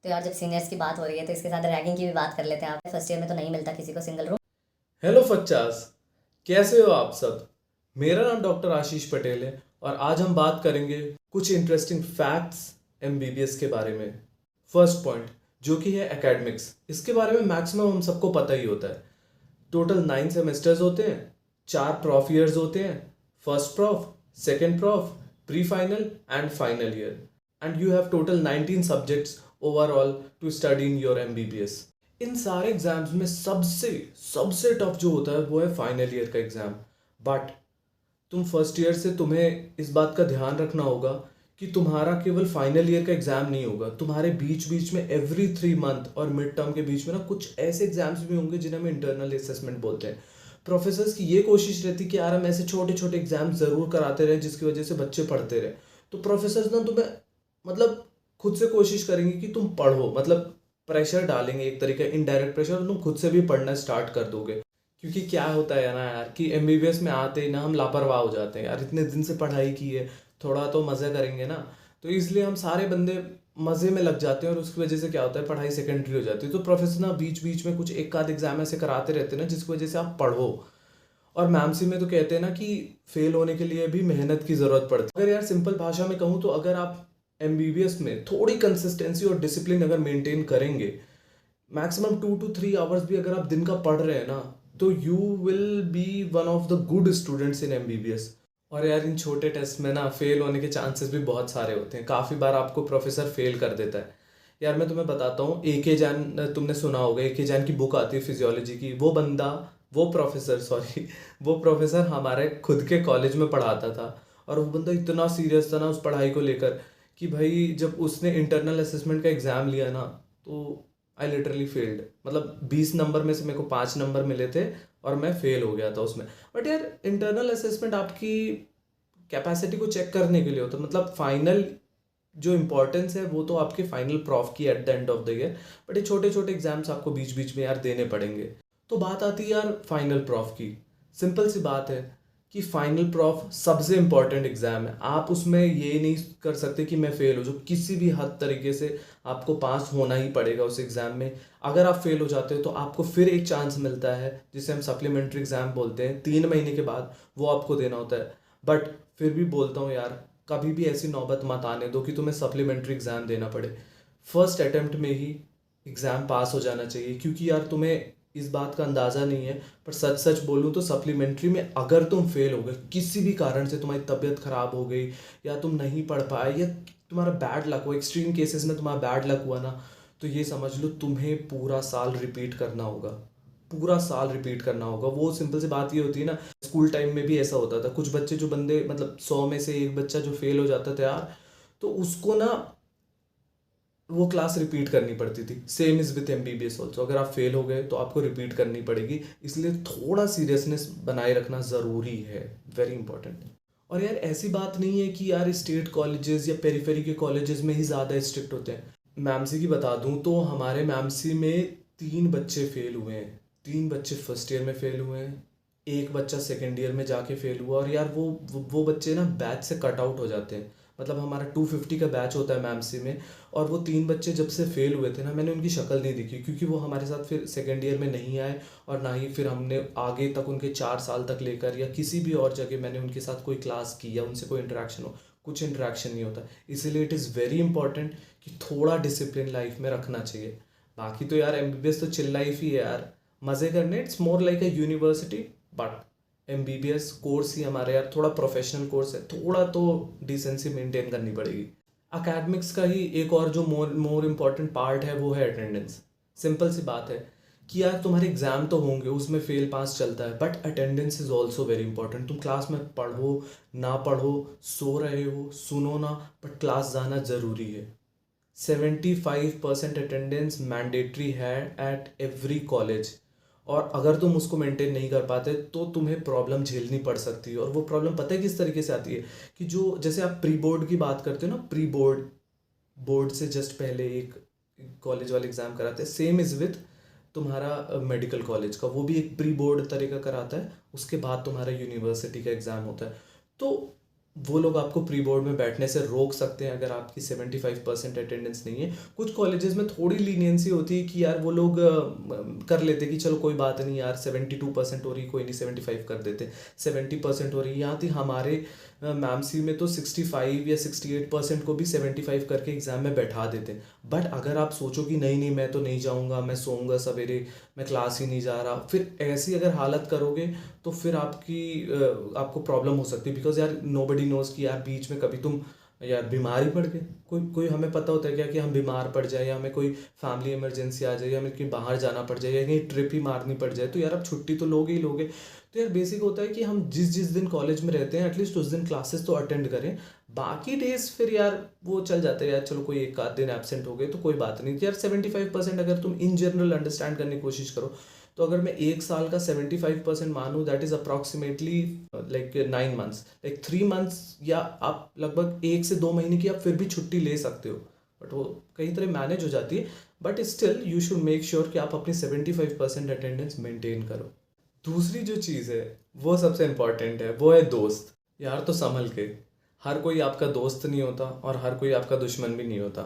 तो यार जब सीनियर्स की बात हो रही है तो इसके साथ रैगिंग की भी बात कर लेते हैं। आप फर्स्ट ईयर में तो नहीं मिलता किसी को सिंगल रूम। हेलो फच्चास, कैसे हो आप सब। मेरा नाम डॉक्टर आशीष पटेल है और आज हम बात करेंगे कुछ इंटरेस्टिंग फैक्ट्स एमबीबीएस के बारे में। फर्स्ट पॉइंट जो कि है एकेडमिक्स, इसके बारे में मैक्सिमम हम सबको पता ही होता है। टोटल 9 सेमेस्टर्स होते हैं, 4 प्रॉफ ईयर्स होते हैं, first prof, second prof, pre final and final year, and you have total 19 subjects overall to study in your MBBS. इन सारे एग्जाम्स में सबसे सबसे टफ जो होता है वो है फाइनल ईयर का एग्जाम। बट तुम फर्स्ट ईयर से तुम्हें इस बात का ध्यान रखना होगा कि तुम्हारा केवल फाइनल ईयर का एग्जाम नहीं होगा, तुम्हारे बीच बीच में एवरी 3 मंथ और मिड टर्म के बीच में ना कुछ ऐसे एग्जाम्स भी होंगे जिन्हें हम इंटरनल असेसमेंट बोलते हैं। प्रोफेसर्स की ये कोशिश रहती है कि यार हम ऐसे छोटे छोटे एग्जाम जरूर कराते रहे जिसकी वजह से बच्चे पढ़ते रहे। तो प्रोफेसर्स ना तुम्हें मतलब खुद से कोशिश करेंगे कि तुम पढ़ो, मतलब प्रेशर डालेंगे, एक तरीके इनडायरेक्ट प्रेशर, तुम खुद से भी पढ़ना स्टार्ट कर दोगे। क्योंकि क्या होता है ना यार कि एमबीबीएस में आते ही ना हम लापरवाह हो जाते हैं, यार इतने दिन से पढ़ाई की है, थोड़ा तो मज़े करेंगे ना। तो इसलिए हम सारे बंदे मज़े में लग जाते हैं और उसकी वजह से क्या होता है, पढ़ाई सेकेंडरी हो जाती है। तो प्रोफेसर ना बीच बीच में कुछ एक आध एग्जाम ऐसे कराते रहते हैं ना जिसकी वजह से आप पढ़ो। और मैमसी में तो कहते हैं ना कि फेल होने के लिए भी मेहनत की ज़रूरत पड़ती है। अगर यार सिंपल भाषा में कहूँ तो अगर आप एमबीबीएस में थोड़ी कंसिस्टेंसी और डिसिप्लिन अगर मेंटेन करेंगे, मैक्सिमम 2 to 3 आवर्स भी अगर आप दिन का पढ़ रहे हैं ना, तो you will be one of the good students in MBBS. और यार इन छोटे टेस्ट में ना फेल होने के चांसेस भी बहुत सारे होते हैं, काफ़ी बार आपको प्रोफेसर फेल कर देता है। यार मैं तुम्हें बताता हूँ, ए के जैन, तुमने सुना होगा, ए के जैन की बुक आती है फिजियोलॉजी की। वो बंदा, वो प्रोफेसर सॉरी वो प्रोफेसर हमारे खुद के कॉलेज में पढ़ाता था। और वो बंदा इतना सीरियस था ना उस पढ़ाई को लेकर कि भाई जब उसने इंटरनल असेसमेंट का एग्ज़ाम लिया ना, तो आई लिटरली फेल्ड। मतलब 20 नंबर में से मेरे को 5 नंबर मिले थे और मैं फेल हो गया था उसमें। बट यार इंटरनल असेसमेंट आपकी कैपेसिटी को चेक करने के लिए होता है, मतलब फाइनल जो इंपॉर्टेंस है वो तो आपके फाइनल प्रॉफ की at the end of the year. But ये छोटे छोटे एग्जाम्स आपको बीच बीच में यार देने पड़ेंगे। तो बात आती है यार फाइनल प्रॉफ की। सिंपल सी बात है कि फाइनल प्रॉफ सबसे इंपॉर्टेंट एग्जाम है। आप उसमें ये नहीं कर सकते कि मैं फेल हो जाऊँ, किसी भी हद तरीके से आपको पास होना ही पड़ेगा उस एग्ज़ाम में। अगर आप फेल हो जाते हो तो आपको फिर एक चांस मिलता है जिसे हम सप्लीमेंट्री एग्ज़ाम बोलते हैं, 3 महीने के बाद वो आपको देना होता है। बट फिर भी बोलता हूँ यार, कभी भी ऐसी नौबत मत आने दो कि तुम्हें सप्लीमेंट्री एग्ज़ाम देना पड़े। फर्स्ट अटेम्प्ट में ही एग्ज़ाम पास हो जाना चाहिए, क्योंकि यार तुम्हें इस बात का अंदाज़ा नहीं है, पर सच सच बोलूँ तो सप्लीमेंट्री में अगर तुम फेल हो गए किसी भी कारण से, तुम्हारी तबीयत ख़राब हो गई या तुम नहीं पढ़ पाए या तुम्हारा बैड लक हो, एक्सट्रीम केसेस में तुम्हारा बैड लक हुआ ना, तो ये समझ लो तुम्हें पूरा साल रिपीट करना होगा। पूरा साल रिपीट करना होगा। वो सिंपल सी बात ये होती है ना, स्कूल टाइम में भी ऐसा होता था। कुछ बच्चे जो बंदे, मतलब 100 में से 1 बच्चा जो फेल हो जाता था यार, तो उसको ना वो क्लास रिपीट करनी पड़ती थी। Same is with MBBS also, अगर आप फेल हो गए तो आपको रिपीट करनी पड़ेगी। इसलिए थोड़ा सीरियसनेस बनाए रखना ज़रूरी है, वेरी इंपॉर्टेंट। और यार ऐसी बात नहीं है कि यार स्टेट कॉलेजेस या पेरिफेरी के कॉलेजेस में ही ज़्यादा स्ट्रिक्ट होते हैं। मैमसी की बता दूं तो हमारे मैमसी में 3 बच्चे फेल हुए हैं। 3 बच्चे फर्स्ट ईयर में फेल हुए हैं, एक बच्चा सेकेंड ईयर में जाके फेल हुआ। और यार वो बच्चे ना बैच से कट आउट हो जाते हैं। मतलब हमारा 250 का बैच होता है मैमसी में, और वो 3 बच्चे जब से फेल हुए थे ना, मैंने उनकी शक्ल नहीं दिखी, क्योंकि वो हमारे साथ फिर सेकेंड ईयर में नहीं आए। और ना ही फिर हमने आगे तक उनके 4 साल तक लेकर या किसी भी और जगह मैंने उनके साथ कोई क्लास की या उनसे कोई इंटरेक्शन हो, कुछ इंटरेक्शन नहीं होता। इसीलिए इट इज़ वेरी इंपॉर्टेंट कि थोड़ा डिसिप्लिन लाइफ में रखना चाहिए। बाकी तो यार एमबीबीएस तो चिल लाइफ ही है यार, मज़े करने। It's more like a university, but MBBS course ही हमारे यार थोड़ा प्रोफेशनल कोर्स है, थोड़ा तो डिसेंसी मेंटेन करनी पड़ेगी। अकेडमिक्स का ही एक और जो मोर मोर इम्पॉर्टेंट पार्ट है वो है अटेंडेंस। सिंपल सी बात है कि यार तुम्हारे एग्जाम तो होंगे, उसमें फेल पास चलता है, but attendance is also very important. तुम क्लास में पढ़ो ना पढ़ो, सो रहे हो सुनो ना, बट क्लास जाना ज़रूरी है। 75% अटेंडेंस मैंडेटरी है एट एवरी कॉलेज। और अगर तुम उसको मेंटेन नहीं कर पाते तो तुम्हें प्रॉब्लम झेलनी पड़ सकती है। और वो प्रॉब्लम पता है किस तरीके से आती है, कि जो जैसे आप प्री बोर्ड की बात करते हो ना, प्री बोर्ड, बोर्ड से जस्ट पहले एक कॉलेज वाले एग्ज़ाम कराते हैं, सेम इज़ विथ तुम्हारा मेडिकल कॉलेज का, वो भी एक प्री बोर्ड तरीका कराता है, उसके बाद तुम्हारा यूनिवर्सिटी का एग्ज़ाम होता है। तो वो लोग आपको प्री बोर्ड में बैठने से रोक सकते हैं अगर आपकी 75% अटेंडेंस नहीं है। कुछ कॉलेजेस में थोड़ी लीनियंसी होती है कि यार वो लोग कर लेते कि चलो कोई बात नहीं यार, 72% हो रही, कोई नहीं 75 कर देते, 70% हो रही। यहाँ थी हमारे मैम सी में तो 65 या 68% को भी 75 करके एग्जाम में बैठा देते। बट अगर आप सोचो कि नहीं नहीं मैं तो नहीं जाऊँगा, मैं सोऊंगा सवेरे, मैं क्लास ही नहीं जा रहा, फिर ऐसी अगर हालत करोगे तो फिर आपको प्रॉब्लम हो सकती है। बिकॉज यार नोबडी नोज कि यार बीच में कभी तुम यार बीमार ही पड़ गए, कोई कोई हमें पता होता है क्या कि हम बीमार पड़ जाए, या हमें कोई फैमिली इमरजेंसी आ जाए, या हमें कहीं बाहर जाना पड़ जाए, या कहीं ट्रिप ही मारनी पड़ जाए, तो यार अब छुट्टी तो लोगे ही लोगे। तो यार बेसिक होता है कि हम जिस जिस दिन कॉलेज में रहते हैं एटलीस्ट उस दिन क्लासेस तो अटेंड करें। बाकी डेज फिर यार वो चल जाते हैं यार, चलो कोई एक आध दिन एब्सेंट हो गए तो कोई बात नहीं। तो यार 75% अगर तुम इन जनरल अंडरस्टैंड करने की कोशिश करो, तो अगर मैं एक साल का 75% मानूँ, that is approximately like 9 months, like 3 months, या आप लगभग 1 से 2 महीने की आप फिर भी छुट्टी ले सकते हो, बट वो कई तरह मैनेज हो जाती है। But still you should make sure कि आप अपनी 75% अटेंडेंस मेंटेन करो। दूसरी जो चीज़ है वो सबसे इम्पॉर्टेंट है, वो है दोस्त। यार तो संभल के, हर कोई आपका दोस्त नहीं होता और हर कोई आपका दुश्मन भी नहीं होता।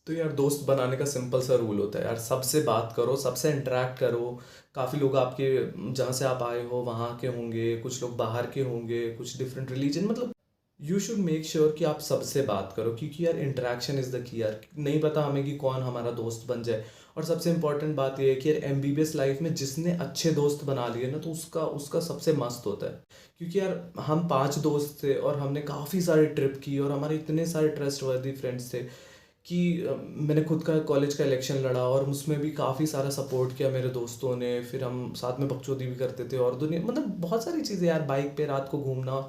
तो यार दोस्त बनाने का सिंपल सा रूल होता है यार, सबसे बात करो, सबसे इंटरेक्ट करो। काफ़ी लोग आपके जहाँ से आप आए हो वहाँ के होंगे, कुछ लोग बाहर के होंगे, कुछ डिफरेंट रिलीजन, मतलब यू शुड मेक श्योर कि आप सबसे बात करो, क्योंकि यार इंटरेक्शन इज़ द की। यार नहीं पता हमें कि कौन हमारा दोस्त बन जाए। और सबसे इंपॉर्टेंट बात यह है कि यार एमबीबीएस लाइफ में जिसने अच्छे दोस्त बना लिए ना, तो उसका उसका सबसे मस्त होता है। क्योंकि यार हम 5 दोस्त थे और हमने काफ़ी सारे ट्रिप की, और हमारे इतने सारे ट्रस्ट वर्दी फ्रेंड्स थे कि मैंने खुद का कॉलेज का इलेक्शन लड़ा और उसमें भी काफ़ी सारा सपोर्ट किया मेरे दोस्तों ने। फिर हम साथ में बकचोदी भी करते थे, और दुनिया मतलब बहुत सारी चीज़ें यार, बाइक पे रात को घूमना।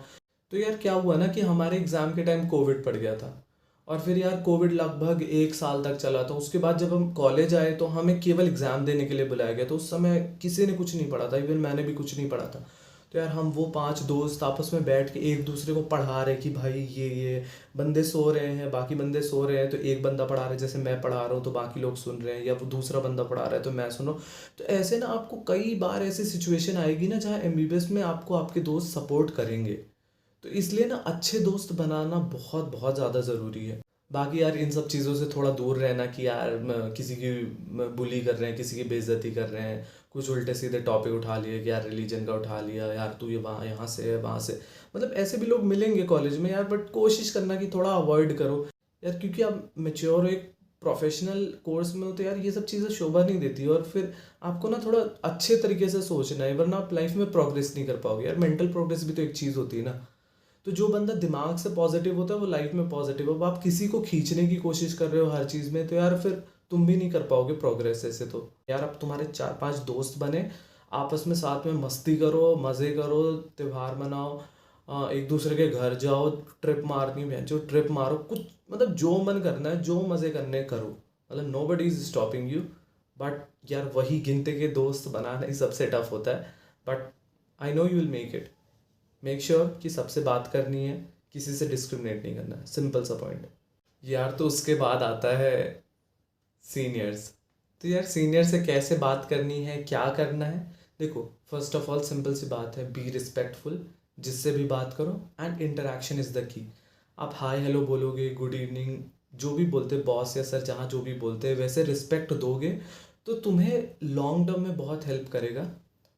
तो यार क्या हुआ ना कि हमारे एग्ज़ाम के टाइम कोविड पड़ गया था, और फिर यार कोविड लगभग 1 साल तक चला था। उसके बाद जब हम कॉलेज आए तो हमें केवल एग्ज़ाम देने के लिए बुलाया गया। तो उस समय किसी ने कुछ नहीं पढ़ा था, इवन मैंने भी कुछ नहीं पढ़ा था। तो यार हम वो 5 दोस्त आपस में बैठ के एक दूसरे को पढ़ा रहे कि भाई ये बंदे सो रहे हैं, बाकी बंदे सो रहे हैं, तो एक बंदा पढ़ा रहा है, जैसे मैं पढ़ा रहा हूँ तो बाकी लोग सुन रहे हैं, या वो दूसरा बंदा पढ़ा रहा है तो मैं सुन रहा हूँ। तो ऐसे ना आपको कई बार ऐसी सिचुएशन आएगी ना जहाँ एमबीबीएस में आपको आपके दोस्त सपोर्ट करेंगे। तो इसलिए ना अच्छे दोस्त बनाना बहुत बहुत ज़्यादा ज़रूरी है। बाकी यार इन सब चीज़ों से थोड़ा दूर रहना कि यार किसी की बुली कर रहे हैं, किसी की बेइज्जती कर रहे हैं, कुछ उल्टे सीधे टॉपिक उठा लिए कि यार रिलीजन का उठा लिया, यार तू ये वहाँ यहाँ से है वहाँ से, मतलब ऐसे भी लोग मिलेंगे कॉलेज में यार। बट कोशिश करना कि थोड़ा अवॉइड करो यार, क्योंकि आप मेच्योर एक प्रोफेशनल कोर्स में हो तो यार ये सब चीज़ें शोभा नहीं देती। और फिर आपको ना थोड़ा अच्छे तरीके से सोचना है, वरना आप लाइफ में प्रोग्रेस नहीं कर पाओगे यार। मेंटल प्रोग्रेस भी तो एक चीज़ होती है ना। तो जो बंदा दिमाग से पॉजिटिव होता है वो लाइफ में पॉजिटिव हो। अब आप किसी को खींचने की कोशिश कर रहे हो हर चीज़ में, तो यार फिर तुम भी नहीं कर पाओगे प्रोग्रेस ऐसे। तो यार अब तुम्हारे 4-5 दोस्त बने, आपस में साथ में मस्ती करो, मज़े करो, त्यौहार मनाओ, एक दूसरे के घर जाओ, ट्रिप मारनी है जो ट्रिप मारो, कुछ मतलब जो मन करना है, जो मज़े करने करो, मतलब nobody is stopping you. But यार वही गिनते के दोस्त बनाना ही सबसे टफ होता है। But I know you will make it. Make sure कि सबसे बात करनी है, किसी से डिस्क्रिमिनेट नहीं करना है, सिंपल सा पॉइंट। यार तो उसके बाद आता है सीनियर्स। तो यार सीनियर से कैसे बात करनी है, क्या करना है। देखो फर्स्ट ऑफ ऑल सिंपल सी बात है, बी रिस्पेक्टफुल, जिससे भी बात करो, and interaction is the key. आप हाय हेलो बोलोगे, गुड इवनिंग, जो भी बोलते बॉस या सर जहाँ जो भी बोलते हैं वैसे रिस्पेक्ट दोगे तो तुम्हें लॉन्ग टर्म में बहुत हेल्प करेगा।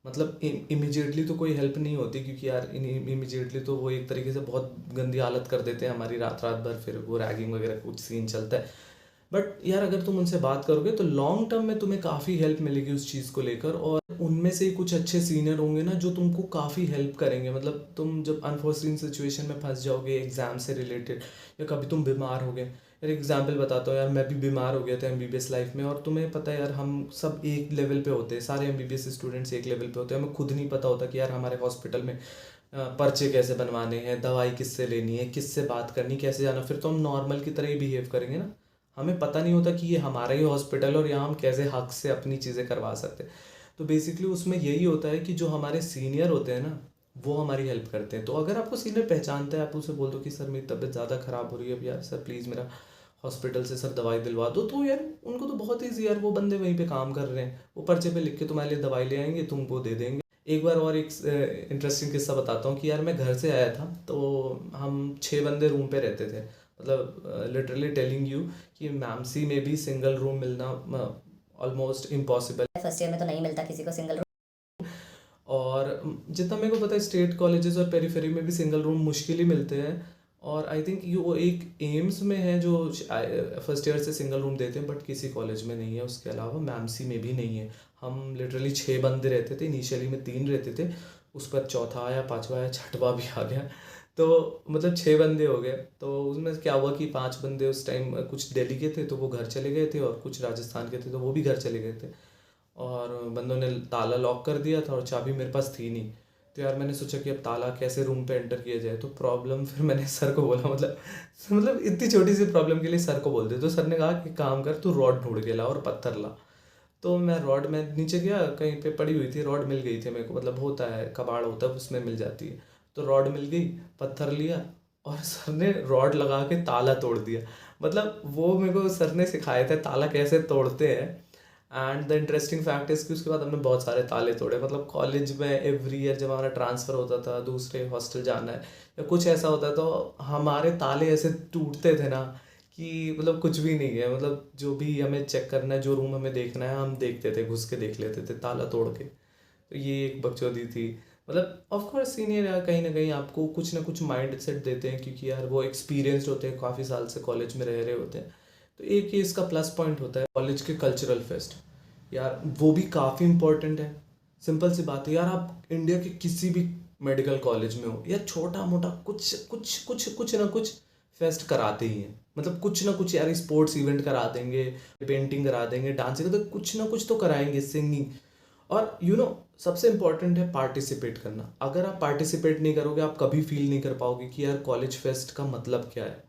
मतलब इमिजिएटली तो कोई हेल्प नहीं होती, क्योंकि यार इमिजिएटली तो वो एक तरीके से बहुत गंदी हालत कर देते हैं हमारी, रात रात भर फिर वो रैगिंग वगैरह कुछ सीन चलता है। बट यार अगर तुम उनसे बात करोगे तो लॉन्ग टर्म में तुम्हें काफ़ी हेल्प मिलेगी उस चीज़ को लेकर। और उनमें से ही कुछ अच्छे सीनियर होंगे ना जो तुमको काफ़ी हेल्प करेंगे। मतलब तुम जब अनफॉर्चुनेट सिचुएशन में फंस जाओगे एग्ज़ाम से रिलेटेड, या कभी तुम बीमार हो गए। यार एग्जाम्पल बताता हूँ यार, मैं भी बीमार हो गया था एमबीबीएस लाइफ में, और तुम्हें पता है यार हम सब एक लेवल पे होते हैं, सारे एमबीबीएस स्टूडेंट्स एक लेवल पे होते हैं। हमें खुद नहीं पता होता कि यार हमारे हॉस्पिटल में पर्चे कैसे बनवाने हैं, दवाई किससे लेनी है, किससे बात करनी, कैसे जाना। फिर तो हम नॉर्मल की तरह ही बिहेव करेंगे ना, हमें पता नहीं होता कि ये हमारा ही हॉस्पिटल और यहाँ हम कैसे हक से अपनी चीज़ें करवा सकते हैं। तो बेसिकली उसमें यही होता है कि जो हमारे सीनियर होते हैं ना वो हमारी हेल्प करते हैं। तो अगर आपको सीनियर पहचानता है, आप उसे बोल दो कि सर मेरी तबीयत ज़्यादा ख़राब हो रही है, अब यार सर प्लीज़ मेरा हॉस्पिटल से सर दवाई दिलवा दो, तो यार उनको तो बहुत ईजी, यार वो बंदे वहीं पे काम कर रहे हैं, वो पर्चे पे लिख के तुम्हारे लिए दवाई ले आएंगे, तुमको दे देंगे। एक बार और एक इंटरेस्टिंग किस्सा बताता हूँ कि यार मैं घर से आया था, तो हम 6 बंदे रूम पे रहते थे। मतलब लिटरली टेलिंग यू कि मैमसी में भी सिंगल रूम मिलना ऑलमोस्ट इम्पॉसिबल। फर्स्ट ईयर में तो नहीं मिलता किसी को सिंगल और जितना मेरे को पता है स्टेट कॉलेजेस और पेरिफेरी में भी सिंगल रूम मुश्किल ही मिलते हैं। और आई थिंक ये वो एक एम्स में है जो फर्स्ट ईयर से सिंगल रूम देते हैं, बट किसी कॉलेज में नहीं है। उसके अलावा मैमसी में भी नहीं है। हम लिटरली 6 बंदे रहते थे, इनिशियली में 3 रहते थे, उस पर चौथा आया, पांचवा आया, छठवा भी आ गया। तो मतलब 6 बंदे हो गए। तो उसमें क्या हुआ कि 5 बंदे उस टाइम कुछ दिल्ली के थे तो वो घर चले गए थे, और कुछ राजस्थान के थे तो वो भी घर चले गए थे। और बंदों ने ताला लॉक कर दिया था और चाबी मेरे पास थी नहीं। तो यार मैंने सोचा कि अब ताला कैसे रूम पे एंटर किया जाए। तो प्रॉब्लम फिर मैंने सर को बोला, मतलब इतनी छोटी सी प्रॉब्लम के लिए सर को बोल दे। तो सर ने कहा कि काम कर, तू रॉड ढूंढ के ला और पत्थर ला। तो मैं रॉड में नीचे गया, कहीं पे पड़ी हुई थी रॉड, मिल गई थी मेरे को। मतलब होता है कबाड़ होता है उसमें मिल जाती है। तो रॉड मिल गई, पत्थर लिया, और सर ने रॉड लगा के ताला तोड़ दिया। मतलब वो मेरे को सर ने सिखाया था ताला कैसे तोड़ते हैं। And the interesting fact is कि उसके बाद हमने बहुत सारे ताले तोड़े। मतलब कॉलेज में एवरी ईयर जब हमारा ट्रांसफ़र होता था, दूसरे हॉस्टल जाना है या कुछ ऐसा होता है, तो हमारे ताले ऐसे टूटते थे ना कि मतलब कुछ भी नहीं है। मतलब जो भी हमें चेक करना है, जो रूम हमें देखना है, हम देखते थे, घुस के देख लेते थे ताला तोड़ के। तो ये एक बकचोदी थी। मतलब ऑफ कोर्स सीनियर यार कहीं ना कहीं आपको कुछ ना कुछ माइंड सेट देते हैं, क्योंकि यार वो एक्सपीरियंस्ड होते हैं, काफ़ी साल से कॉलेज में रह रहे होते हैं। तो एक ये इसका प्लस पॉइंट होता है कॉलेज के कल्चरल फेस्ट। यार वो भी काफ़ी इंपॉर्टेंट है। सिंपल सी बात है यार, आप इंडिया के किसी भी मेडिकल कॉलेज में हो, या छोटा मोटा कुछ कुछ कुछ कुछ ना कुछ फेस्ट कराते ही हैं। मतलब कुछ ना कुछ यार, स्पोर्ट्स इवेंट करा देंगे, पेंटिंग करा देंगे, डांसिंग, तो कुछ ना कुछ तो कराएंगे, सिंगिंग। और सबसे इंपॉर्टेंट है पार्टिसिपेट करना। अगर आप पार्टिसिपेट नहीं करोगे, आप कभी फील नहीं कर पाओगे कि यार कॉलेज फेस्ट का मतलब क्या है।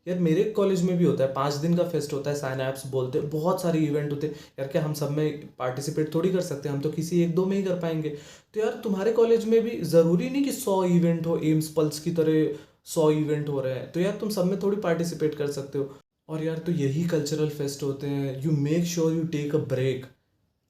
यार मेरे कॉलेज में भी होता है, 5 दिन का फेस्ट होता है, साइनैप्स बोलते हैं, बहुत सारे इवेंट होते हैं। यार क्या हम सब में पार्टिसिपेट थोड़ी कर सकते हैं, हम तो किसी एक दो में ही कर पाएंगे। तो यार तुम्हारे कॉलेज में भी ज़रूरी नहीं कि 100 इवेंट हो, एम्स पल्स की तरह 100 इवेंट हो रहे हैं। तो यार तुम सब में थोड़ी पार्टिसिपेट कर सकते हो। और यार तो यही कल्चरल फेस्ट होते हैं। You make sure you take a break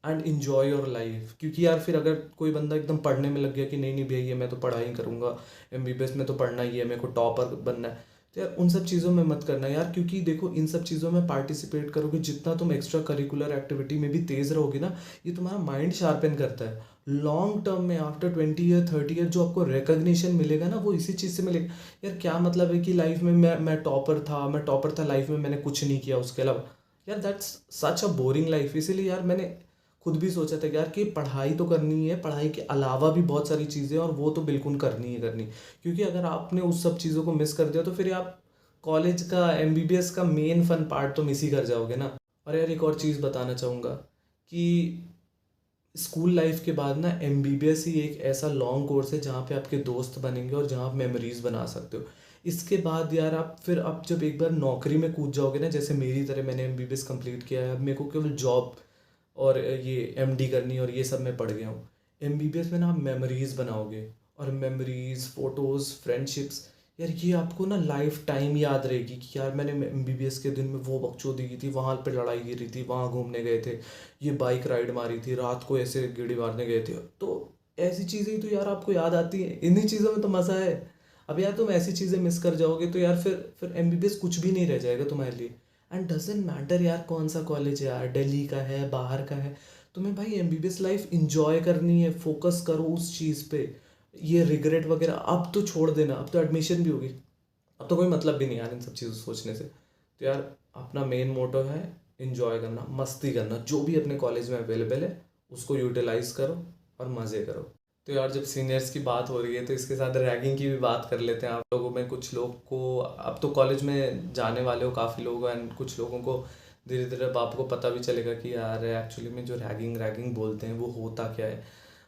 and enjoy your life. क्योंकि यार फिर अगर कोई बंदा एकदम पढ़ने में लग गया कि नहीं नहीं भैया ये मैं तो पढ़ाई करूँगा, एमबीबीएस में तो पढ़ना ही है, मेरे को टॉपर बनना है, तो यार उन सब चीज़ों में मत करना यार। क्योंकि देखो इन सब चीज़ों में पार्टिसिपेट करोगे, जितना तुम एक्स्ट्रा करिकुलर एक्टिविटी में भी तेज़ रहोगे ना, ये तुम्हारा माइंड शार्पन करता है। लॉन्ग टर्म में आफ्टर 20 ईयर 30 ईयर जो आपको रिकग्निशन मिलेगा ना, वो इसी चीज़ से मिलेगा। यार क्या मतलब है कि लाइफ में मैं टॉपर था लाइफ में, मैंने कुछ नहीं किया उसके अलावा। यार that's such a boring life. इसीलिए यार मैंने खुद भी सोचा था कि यार कि पढ़ाई तो करनी है, पढ़ाई के अलावा भी बहुत सारी चीज़ें, और वो तो बिल्कुल करनी है करनी। क्योंकि अगर आपने उस सब चीज़ों को मिस कर दिया तो फिर आप कॉलेज का एमबीबीएस का मेन फन पार्ट तो मिस ही कर जाओगे ना। और यार एक और चीज़ बताना चाहूँगा कि स्कूल लाइफ के बाद ना एमबीबीएस ही एक ऐसा लॉन्ग कोर्स है जहाँ पे आपके दोस्त बनेंगे और जहाँ आप मेमोरीज बना सकते हो। इसके बाद यार आप जब एक बार नौकरी में कूद जाओगे ना, जैसे मेरी तरह मैंने एमबीबीएस कंप्लीट किया है, अब मेरे को केवल जॉब और ये एमडी करनी और ये सब में पड़ गया हूँ। एमबीबीएस में ना आप मेमोरीज बनाओगे, और मेमोरीज, फोटोज़, फ्रेंडशिप्स, यार ये आपको ना लाइफ टाइम याद रहेगी कि यार मैंने एमबीबीएस के दिन में वो बकचोदी की थी, वहाँ पे लड़ाई गिरी थी, वहाँ घूमने गए थे, ये बाइक राइड मारी थी, रात को ऐसे गेड़ी मारने गए थे। तो ऐसी चीज़ें ही तो यार आपको याद आती हैं, इन्हीं चीज़ों में तो मज़ा है। अब यार तुम ऐसी चीज़ें मिस कर जाओगे तो यार फिर एमबीबीएस कुछ भी नहीं रह जाएगा तुम्हारे लिए। एंड डजेंट मैटर यार कौन सा कॉलेज है, यार दिल्ली का है, बाहर का है, तुम्हें भाई एमबीबीएस लाइफ इंजॉय करनी है, फोकस करो उस चीज़ पे। ये रिग्रेट वगैरह अब तो छोड़ देना, अब तो एडमिशन भी होगी, अब तो कोई मतलब भी नहीं यार इन सब चीज़ों सोचने से। तो यार अपना मेन मोटो है इंजॉय करना, मस्ती करना, जो भी अपने कॉलेज में अवेलेबल है उसको यूटिलाइज करो और मज़े करो। तो यार जब सीनियर्स की बात हो रही है तो इसके साथ रैगिंग की भी बात कर लेते हैं। आप लोगों में कुछ लोग को, अब तो कॉलेज में जाने वाले हो काफ़ी लोग, एंड कुछ लोगों को धीरे धीरे अब आपको पता भी चलेगा कि यार एक्चुअली में जो रैगिंग रैगिंग बोलते हैं वो होता क्या है।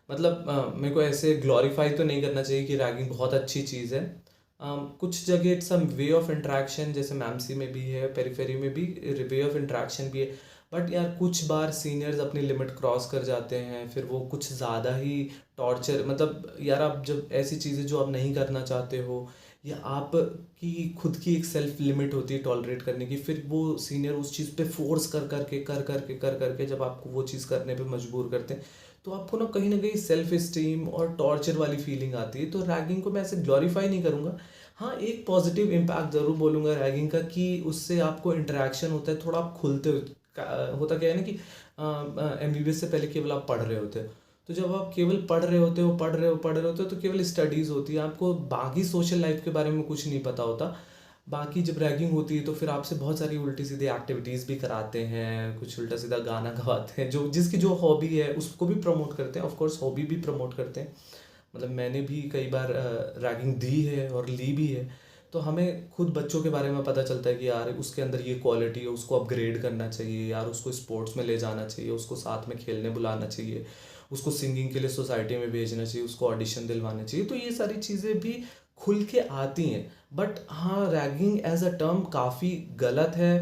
मतलब मेरे को ऐसे ग्लोरीफाई तो नहीं करना चाहिए कि रैगिंग बहुत अच्छी चीज़ है। कुछ जगह it's some way of interaction, जैसे मैमसी में भी है, पेरीफेरी में भी वे ऑफ इंट्रैक्शन भी है। बट यार कुछ बार सीनियर्स अपनी लिमिट क्रॉस कर जाते हैं, फिर वो कुछ ज़्यादा ही टॉर्चर, मतलब यार आप जब ऐसी चीज़ें जो आप नहीं करना चाहते हो, या आप की खुद की एक सेल्फ लिमिट होती है टॉलरेट करने की, फिर वो सीनियर उस चीज़ पे फोर्स कर करके जब आपको वो चीज़ करने पे मजबूर करते हैं, तो आपको ना कहीं सेल्फ इस्टीम और टॉर्चर वाली फीलिंग आती है। तो रैगिंग को मैं ऐसे ग्लोरीफाई नहीं करूँगा। हाँ, एक पॉजिटिव इम्पैक्ट ज़रूर बोलूँगा रैगिंग का, कि उससे आपको इंटरेक्शन होता है, थोड़ा आप खुलते हो। होता क्या है ना कि एमबीबीएस से पहले केवल आप पढ़ रहे होते हो। तो जब आप केवल पढ़ रहे होते हो तो केवल स्टडीज़ होती है, आपको बाकी सोशल लाइफ के बारे में कुछ नहीं पता होता। बाकी जब रैगिंग होती है तो फिर आपसे बहुत सारी उल्टी सीधी एक्टिविटीज़ भी कराते हैं, कुछ उल्टा सीधा गाना गवाते हैं, जो जिसकी जो हॉबी है उसको भी प्रमोट करते हैं, ऑफ कोर्स हॉबी भी प्रमोट करते हैं। मतलब मैंने भी कई बार रैगिंग दी है और ली भी है। तो हमें खुद बच्चों के बारे में पता चलता है कि यार उसके अंदर ये क्वालिटी है, उसको अपग्रेड करना चाहिए यार, उसको स्पोर्ट्स में ले जाना चाहिए, उसको साथ में खेलने बुलाना चाहिए, उसको सिंगिंग के लिए सोसाइटी में भेजना चाहिए, उसको ऑडिशन दिलवाना चाहिए। तो ये सारी चीज़ें भी खुल के आती हैं। बट हाँ, रैगिंग एज अ टर्म काफ़ी गलत है।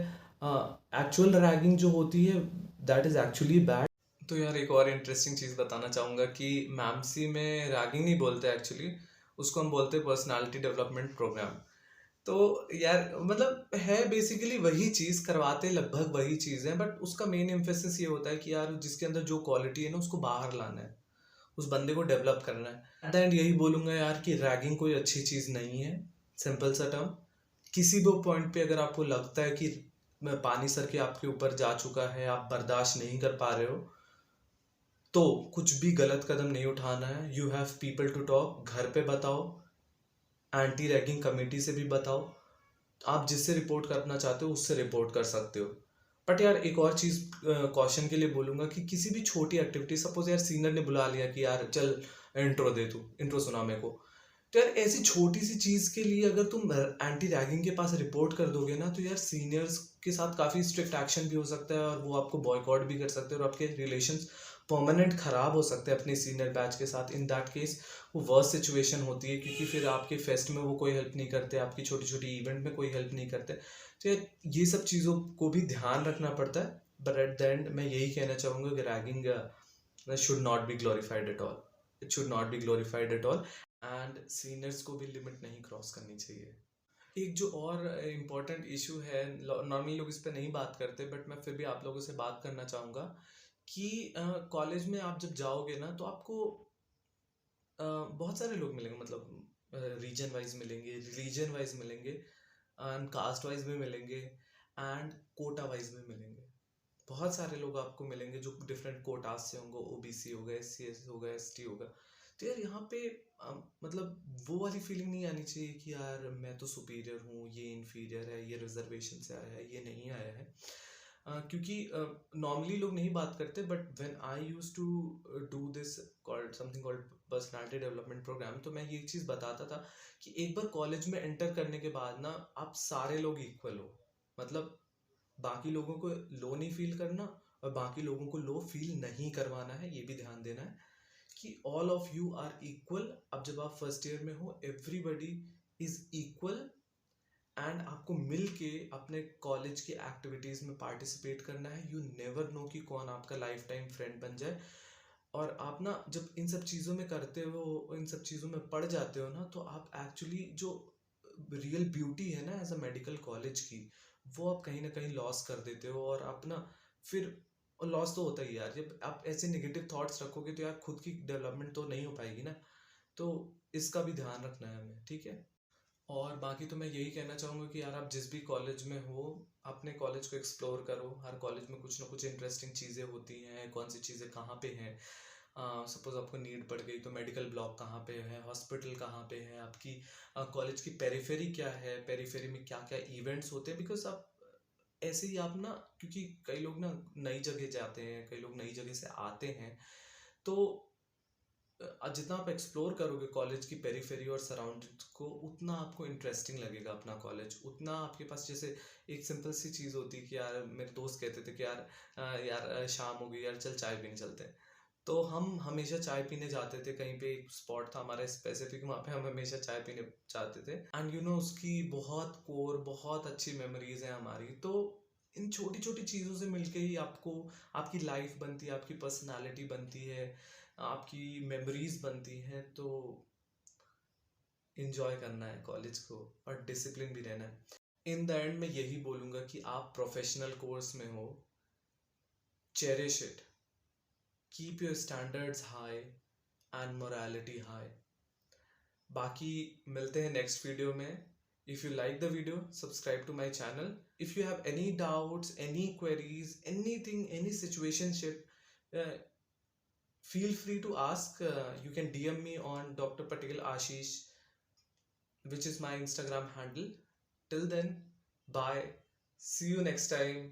एक्चुअल रैगिंग जो होती है दैट इज़ एक्चुअली बैड। तो यार एक और इंटरेस्टिंग चीज़ बताना चाहूँगा कि मैमसी में रैगिंग नहीं बोलते एक्चुअली, उसको हम बोलते हैं पर्सनालिटी डेवलपमेंट प्रोग्राम। तो यार मतलब है बेसिकली वही चीज़, करवाते लगभग वही चीज़ है, बट उसका मेन एम्फेसिस ये होता है कि यार जिसके अंदर जो क्वालिटी है ना उसको बाहर लाना है, उस बंदे को डेवलप करना है। एट द एंड यही बोलूँगा यार कि रैगिंग कोई अच्छी चीज़ नहीं है। सिंपल सा टर्म, किसी भी पॉइंट पे अगर आपको लगता है कि पानी सर के आपके ऊपर जा चुका है, आप बर्दाश्त नहीं कर पा रहे हो, तो कुछ भी गलत कदम नहीं उठाना है। You have people to talk, घर पे बताओ, एंटी रैगिंग कमेटी से भी बताओ, आप जिससे रिपोर्ट करना चाहते हो उससे रिपोर्ट कर सकते हो। बट यार एक और चीज़ कॉशन के लिए बोलूँगा कि किसी भी छोटी एक्टिविटी, सपोज यार सीनियर ने बुला लिया कि यार चल इंट्रो दे, तू इंट्रो सुना मेरे को, तो यार ऐसी छोटी सी चीज़ के लिए अगर तुम एंटी रैगिंग के पास रिपोर्ट कर दोगे ना, तो यार सीनियर्स के साथ काफ़ी स्ट्रिक्ट एक्शन भी हो सकता है और वो आपको बॉयकॉट भी कर सकते हैं और आपके रिलेशंस परमानेंट ख़राब हो सकते हैं अपने सीनियर बैच के साथ। इन दैट केस वो वर्स्ट सिचुएशन होती है, क्योंकि फिर आपके फेस्ट में वो कोई हेल्प नहीं करते, आपकी छोटी छोटी इवेंट में कोई हेल्प नहीं करते। तो यार ये सब चीज़ों को भी ध्यान रखना पड़ता है। बट एट द एंड मैं यही कहना चाहूँगा कि ragging should not be glorified at all. It should not be glorified at all, and seniors को भी लिमिट नहीं क्रॉस करनी चाहिए। एक जो और इम्पोर्टेंट इशू है, नॉर्मली लोग इस पे नहीं बात करते, बट मैं फिर भी आप लोगों से बात करना चाहूँगा कि कॉलेज में आप जब जाओगे ना तो आपको बहुत सारे लोग मिलेंगे, मतलब रीजन वाइज मिलेंगे, रिलीजन वाइज मिलेंगे, एंड कास्ट वाइज भी मिलेंगे, एंड कोटा वाइज भी मिलेंगे। बहुत सारे लोग आपको मिलेंगे जो डिफरेंट कोटास से होंगे, ओबीसी होगा, एससी होगा, एसटी होगा। तो यार यहाँ पे मतलब वो वाली फीलिंग नहीं आनी चाहिए कि यार मैं तो सुपीरियर हूँ, ये इन्फीरियर है, ये रिजर्वेशन से आया है, ये नहीं आया है। क्योंकि नॉर्मली लोग नहीं बात करते, but when I use to do this called something called personality development programme, तो मैं ये चीज़ बताता था कि एक बार कॉलेज में एंटर करने के बाद ना आप सारे लोग इक्वल हो। मतलब बाकी लोगों को लो नहीं फील करना और बाकी लोगों को लो फील नहीं करवाना है, ये भी ध्यान देना है कि all of you are equal. अब जब आप फर्स्ट ईयर में हो, एवरीबडी इज इक्वल, एंड आपको मिल के अपने कॉलेज की एक्टिविटीज़ में पार्टिसिपेट करना है। यू नेवर नो कि कौन आपका लाइफ टाइम फ्रेंड बन जाए। और आप ना जब इन सब चीज़ों में करते हो, इन सब चीज़ों में पढ़ जाते हो ना, तो आप एक्चुअली जो रियल ब्यूटी है ना एज अ मेडिकल कॉलेज की, वो आप कहीं ना कहीं लॉस कर देते हो। और आप ना फिर लॉस तो होता ही है यार, जब आप ऐसे नेगेटिव थॉट्स रखोगे तो यार खुद की डेवलपमेंट तो नहीं हो पाएगी ना। तो इसका भी ध्यान रखना है हमें, ठीक है। और बाकी तो मैं यही कहना चाहूँगा कि यार आप जिस भी कॉलेज में हो, अपने कॉलेज को एक्सप्लोर करो। हर कॉलेज में कुछ ना कुछ इंटरेस्टिंग चीज़ें होती हैं, कौन सी चीज़ें कहाँ पे हैं। सपोज आपको नीड पड़ गई तो मेडिकल ब्लॉक कहाँ पे है, हॉस्पिटल कहाँ पे है, आपकी कॉलेज की पेरिफेरी क्या है, पेरिफेरी में क्या क्या इवेंट्स होते हैं। बिकॉज आप ऐसे ही आप ना, क्योंकि कई लोग ना नई जगह जाते हैं, कई लोग नई जगह से आते हैं, तो जितना आप एक्सप्लोर करोगे कॉलेज की पेरिफेरी और सराउंडिंग्स को, उतना आपको इंटरेस्टिंग लगेगा अपना कॉलेज। उतना आपके पास, जैसे एक सिंपल सी चीज़ होती है कि यार मेरे दोस्त कहते थे कि यार शाम हो गई यार, चल चाय पीने चलते हैं। तो हम हमेशा चाय पीने जाते थे, कहीं पे एक स्पॉट था हमारा स्पेसिफिक, वहाँ पे हम हमेशा चाय पीने जाते थे। एंड यू नो उसकी बहुत कोर, बहुत अच्छी मेमोरीज हैं हमारी। तो इन छोटी छोटी चीज़ों से मिलके ही आपको आपकी लाइफ बनती है, आपकी पर्सनालिटी बनती है, आपकी मेमोरीज बनती हैं। तो इन्जॉय करना है कॉलेज को और डिसिप्लिन भी रहना है। इन द एंड मैं यही बोलूँगा कि आप प्रोफेशनल कोर्स में हो, cherish it, keep your standards high and morality high. बाकी मिलते हैं नेक्स्ट वीडियो में. If you like the video, subscribe to my channel. If you have any doubts, any queries, anything, any situationship, feel free to ask. You can DM me on Dr. Patel Ashish, which is my Instagram handle. Till then, bye. See you next time.